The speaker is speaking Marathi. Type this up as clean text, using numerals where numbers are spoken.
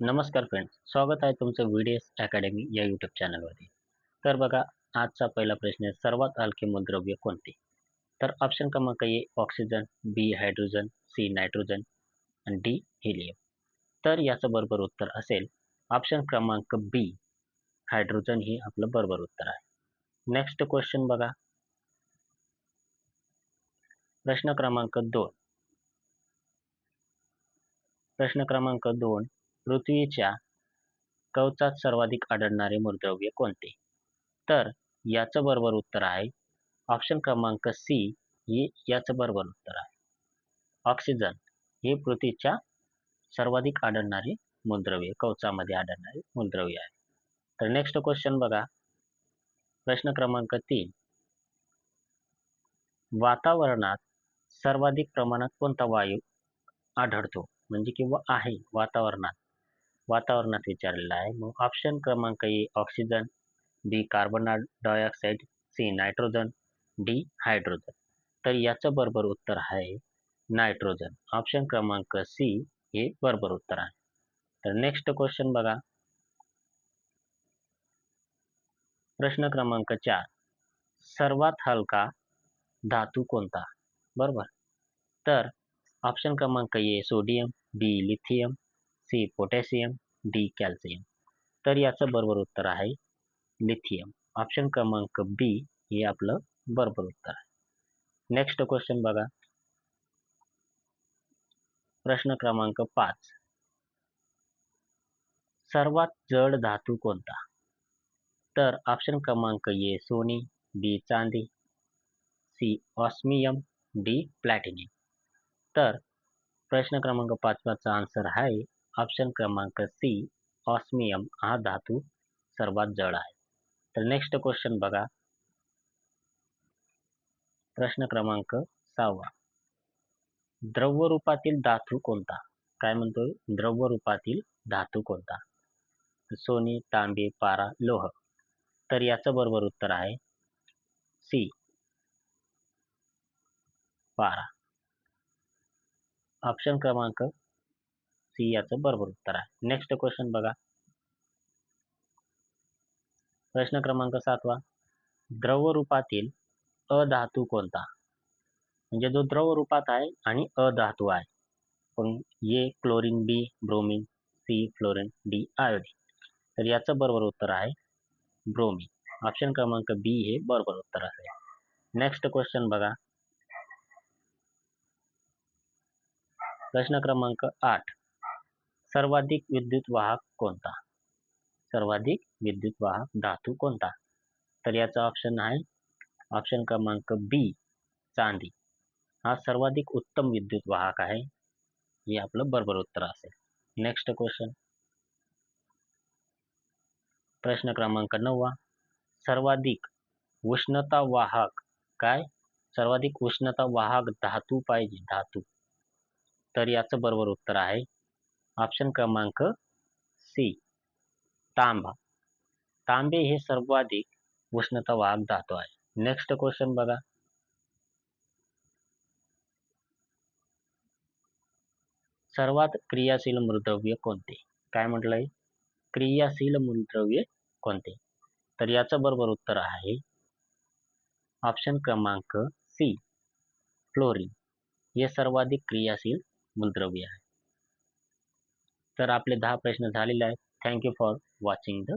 नमस्कार फ्रेंड्स, स्वागत आहे तुमचं व्हीडीएस अकॅडमी या यूट्यूब चॅनलवरती. तर बघा, आजचा पहिला प्रश्न आहे, सर्वात हलके मूलद्रव्य कोणते? तर ऑप्शन क्रमांक A oxygen, B hydrogen, C nitrogen आणि डी हिलियम. तर याचं बरोबर उत्तर असेल ऑप्शन क्रमांक बी हायड्रोजन ही आपलं बरोबर उत्तर आहे. नेक्स्ट क्वेश्चन बघा, प्रश्न क्रमांक 2. प्रश्न क्रमांक 2, पृथ्वीच्या कवचात सर्वाधिक आढळणारे मूलद्रव्य कोणते? तर याचं बरोबर उत्तर आहे ऑप्शन क्रमांक सी हे याचं बरोबर उत्तर आहे. ऑक्सिजन हे पृथ्वीच्या सर्वाधिक आढळणारे मूलद्रव्य, कवचामध्ये आढळणारे मूलद्रव्य आहे. तर नेक्स्ट क्वेश्चन बघा, प्रश्न क्रमांक 3. वातावरणात सर्वाधिक प्रमाणात कोणता वायू आढळतो म्हणजे किंवा आहे वातावरणात विचारलेला आहे. मग ऑप्शन क्रमांक A oxygen, B carbon dioxide, C nitrogen, D hydrogen. तर याचं बरोबर उत्तर आहे नायट्रोजन. ऑप्शन क्रमांक सी हे बरोबर उत्तर आहे. तर नेक्स्ट क्वेश्चन बघा, प्रश्न क्रमांक 4. सर्वात हलका धातू कोणता? बरोबर. तर ऑप्शन क्रमांक A sodium, B lithium, C potassium, D calcium. तर याचं बरोबर उत्तर आहे लिथियम. ऑप्शन क्रमांक बी हे आपलं बरोबर उत्तर आहे. नेक्स्ट क्वेश्चन बघा, प्रश्न क्रमांक 5. सर्वात जड धातू कोणता? तर ऑप्शन क्रमांक ए सोने, बी चांदी, सी ऑस्मियम, डी प्लॅटिनियम. तर प्रश्न क्रमांक 5 चा आन्सर आहे ऑप्शन क्रमांक सी ऑस्मियम हा धातू सर्वात जड आहे. तर नेक्स्ट क्वेश्चन बघा, प्रश्न क्रमांक 6. द्रव रूपातील धातू कोणता? काय म्हणतोय? द्रव रूपातील धातू कोणता? सोने, तांबे, पारा, लोह. तर याचं बरोबर उत्तर आहे सी पारा. ऑप्शन क्रमांक सी याचं बरोबर उत्तर आहे. नेक्स्ट क्वेश्चन बघा, प्रश्न क्रमांक 7. द्रव रूपातील अधातू कोणता? म्हणजे जो द्रव रूपात आहे आणि अधातू आहे. पण A chlorine, B bromine, C fluorine, D iodine. तर याचं बरोबर उत्तर आहे ब्रोमीन. ऑप्शन क्रमांक बी हे बरोबर उत्तर असेल. नेक्स्ट क्वेश्चन बघा, प्रश्न क्रमांक 8. सर्वाधिक विद्युत वाहक कोणता? सर्वाधिक विद्युत वाहक धातू कोणता? तर याचा ऑप्शन आहे ऑप्शन क्रमांक बी चांदी. हा सर्वाधिक उत्तम विद्युत वाहक आहे. हे आपलं बरोबर उत्तर असेल. नेक्स्ट क्वेश्चन, प्रश्न क्रमांक 9. सर्वाधिक उष्णता वाहक काय? सर्वाधिक उष्णता वाहक धातू पाहिजे, धातू. तर याचं बरोबर उत्तर आहे ऑप्शन क्रमांक सी तांबा. तांबे हे सर्वाधिक उष्णता वाहक धातू आहे. नेक्स्ट क्वेश्चन बघा, सर्वात क्रियाशील मूलद्रव्य कोणते? काय म्हटलंय? क्रियाशील मूलद्रव्य कोणते? तर याचं बरोबर उत्तर आहे ऑप्शन क्रमांक सी फ्लोरीन. हे सर्वाधिक क्रियाशील मूलद्रव्य आहे. तर आपले 10 प्रश्न झालेले आहेत. Thank you for watching the